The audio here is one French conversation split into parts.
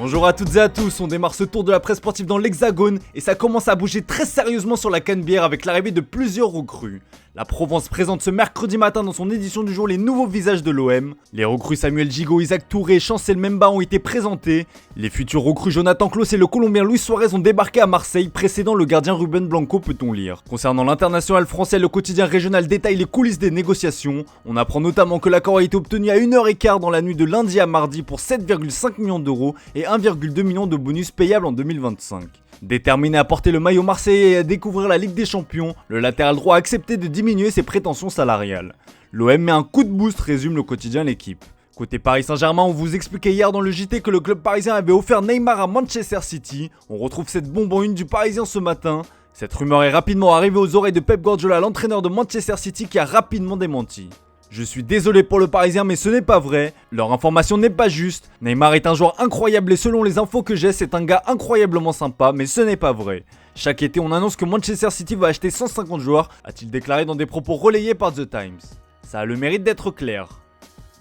Bonjour à toutes et à tous, on démarre ce tour de la presse sportive dans l'Hexagone et ça commence à bouger très sérieusement sur la Canebière avec l'arrivée de plusieurs recrues. La Provence présente ce mercredi matin dans son édition du jour les nouveaux visages de l'OM. Les recrues Samuel Gigot, Isaac Touré et Chancel Memba ont été présentés. Les futurs recrues Jonathan Klaus et le Colombien Luis Suarez ont débarqué à Marseille, précédant le gardien Ruben Blanco, peut-on lire. Concernant l'international français, le quotidien régional détaille les coulisses des négociations. On apprend notamment que l'accord a été obtenu à 1h15 dans la nuit de lundi à mardi pour 7,5 millions d'euros et 1,2 million de bonus payables en 2025. Déterminé à porter le maillot marseillais et à découvrir la Ligue des Champions, le latéral droit a accepté de diminuer ses prétentions salariales. L'OM met un coup de boost, résume le quotidien L'Équipe. Côté Paris Saint-Germain, on vous expliquait hier dans le JT que le club parisien avait offert Neymar à Manchester City. On retrouve cette bombe en une du Parisien ce matin. Cette rumeur est rapidement arrivée aux oreilles de Pep Guardiola, l'entraîneur de Manchester City, qui a rapidement démenti. Je suis désolé pour le Parisien, mais ce n'est pas vrai. Leur information n'est pas juste. Neymar est un joueur incroyable et selon les infos que j'ai, c'est un gars incroyablement sympa, mais ce n'est pas vrai. Chaque été, on annonce que Manchester City va acheter 150 joueurs, a-t-il déclaré dans des propos relayés par The Times. Ça a le mérite d'être clair.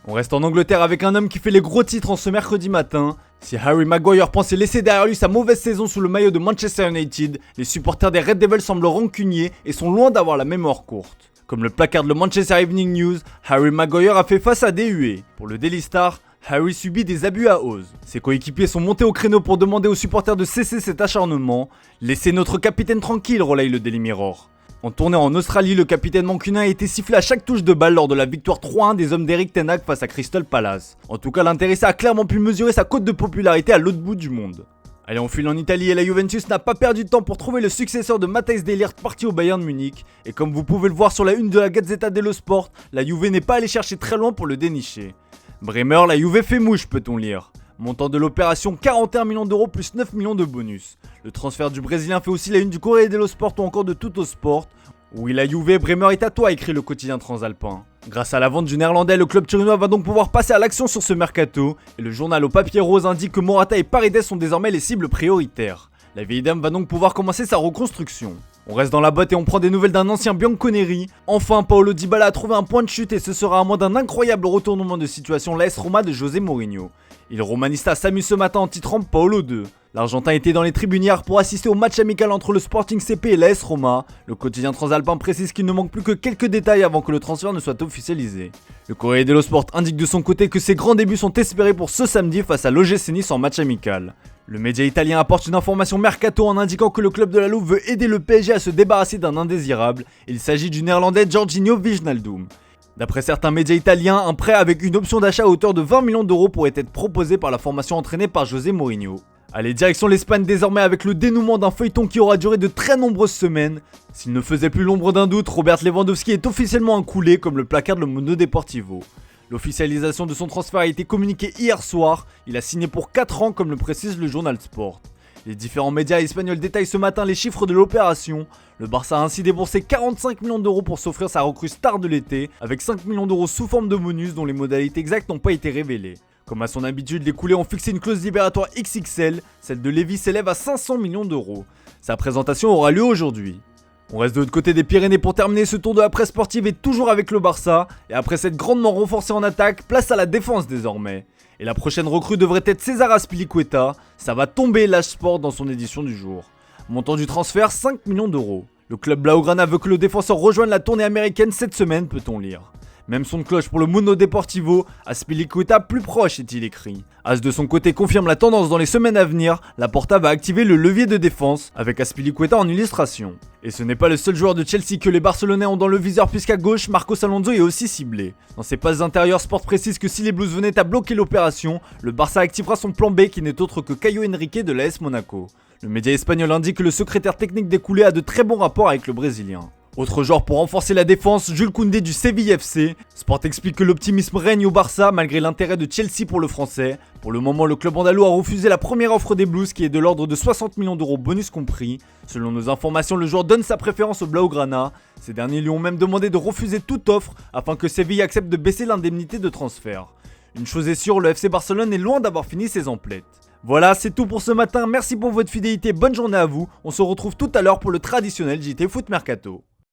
On reste en Angleterre avec un homme qui fait les gros titres en ce mercredi matin. Si Harry Maguire pensait laisser derrière lui sa mauvaise saison sous le maillot de Manchester United, les supporters des Red Devils semblent rancuniers et sont loin d'avoir la mémoire courte. Comme le placard de le Manchester Evening News, Harry Maguire a fait face à des huées. Pour le Daily Star, Harry subit des abus à Oz. Ses coéquipiers sont montés au créneau pour demander aux supporters de cesser cet acharnement. Laissez notre capitaine tranquille, relaye le Daily Mirror. En tournée en Australie, le capitaine mancunin a été sifflé à chaque touche de balle lors de la victoire 3-1 des hommes d'Eric Ten Hag face à Crystal Palace. En tout cas, l'intéressé a clairement pu mesurer sa cote de popularité à l'autre bout du monde. Allez, on file en Italie et la Juventus n'a pas perdu de temps pour trouver le successeur de Matthijs de Ligt parti au Bayern Munich. Et comme vous pouvez le voir sur la une de la Gazzetta dello Sport, la Juve n'est pas allée chercher très loin pour le dénicher. Bremer, la Juve fait mouche, peut-on lire. Montant de l'opération 41 millions d'euros plus 9 millions de bonus. Le transfert du Brésilien fait aussi la une du Corriere dello Sport ou encore de Tuttosport. Oui, la Juve, Bremer est à toi, écrit le quotidien transalpin. Grâce à la vente du Néerlandais, le club turinois va donc pouvoir passer à l'action sur ce mercato. Et le journal au papier rose indique que Morata et Paredes sont désormais les cibles prioritaires. La vieille dame va donc pouvoir commencer sa reconstruction. On reste dans la botte et on prend des nouvelles d'un ancien Bianconeri. Enfin, Paulo Dybala a trouvé un point de chute et ce sera à moins d'un incroyable retournement de situation l'AS Roma de José Mourinho. Il Romanista s'amuse ce matin en titrant Paolo 2. L'Argentin était dans les tribunes hier pour assister au match amical entre le Sporting CP et l'AS Roma. Le quotidien transalpin précise qu'il ne manque plus que quelques détails avant que le transfert ne soit officialisé. Le Corriere dello Sport indique de son côté que ses grands débuts sont espérés pour ce samedi face à l'OGC Nice en match amical. Le média italien apporte une information mercato en indiquant que le club de la Louve veut aider le PSG à se débarrasser d'un indésirable. Il s'agit du néerlandais Jorginho Wijnaldum. D'après certains médias italiens, un prêt avec une option d'achat à hauteur de 20 millions d'euros pourrait être proposé par la formation entraînée par José Mourinho. Allez, direction l'Espagne désormais avec le dénouement d'un feuilleton qui aura duré de très nombreuses semaines. S'il ne faisait plus l'ombre d'un doute, Robert Lewandowski est officiellement un coulé comme le placard de Le Mundo Deportivo. L'officialisation de son transfert a été communiquée hier soir, il a signé pour 4 ans comme le précise le journal Sport. Les différents médias espagnols détaillent ce matin les chiffres de l'opération. Le Barça a ainsi déboursé 45 millions d'euros pour s'offrir sa recrue star de l'été, avec 5 millions d'euros sous forme de bonus dont les modalités exactes n'ont pas été révélées. Comme à son habitude, les coulés ont fixé une clause libératoire XXL, celle de Lévy s'élève à 500 millions d'euros. Sa présentation aura lieu aujourd'hui. On reste de l'autre côté des Pyrénées pour terminer ce tour de la presse sportive et toujours avec le Barça. Et après s'être grandement renforcé en attaque, place à la défense désormais. Et la prochaine recrue devrait être César Azpilicueta. Ça va tomber l'Age Sport dans son édition du jour. Montant du transfert 5 millions d'euros. Le club Blaugrana veut que le défenseur rejoigne la tournée américaine cette semaine, peut-on lire. Même son de cloche pour le Mundo Deportivo, Azpilicueta plus proche est-il écrit. As de son côté confirme la tendance dans les semaines à venir, Laporta va activer le levier de défense avec Azpilicueta en illustration. Et ce n'est pas le seul joueur de Chelsea que les Barcelonais ont dans le viseur puisqu'à gauche, Marcos Alonso est aussi ciblé. Dans ses passes intérieures, Sport précise que si les Blues venaient à bloquer l'opération, le Barça activera son plan B qui n'est autre que Caio Henrique de l'AS Monaco. Le média espagnol indique que le secrétaire technique des coulés a de très bons rapports avec le Brésilien. Autre genre pour renforcer la défense, Jules Koundé du Séville FC. Sport explique que l'optimisme règne au Barça malgré l'intérêt de Chelsea pour le français. Pour le moment, le club andalou a refusé la première offre des Blues qui est de l'ordre de 60 millions d'euros bonus compris. Selon nos informations, le joueur donne sa préférence au Blaugrana. Ces derniers lui ont même demandé de refuser toute offre afin que Séville accepte de baisser l'indemnité de transfert. Une chose est sûre, le FC Barcelone est loin d'avoir fini ses emplettes. Voilà, c'est tout pour ce matin, merci pour votre fidélité, bonne journée à vous. On se retrouve tout à l'heure pour le traditionnel JT Foot Mercato.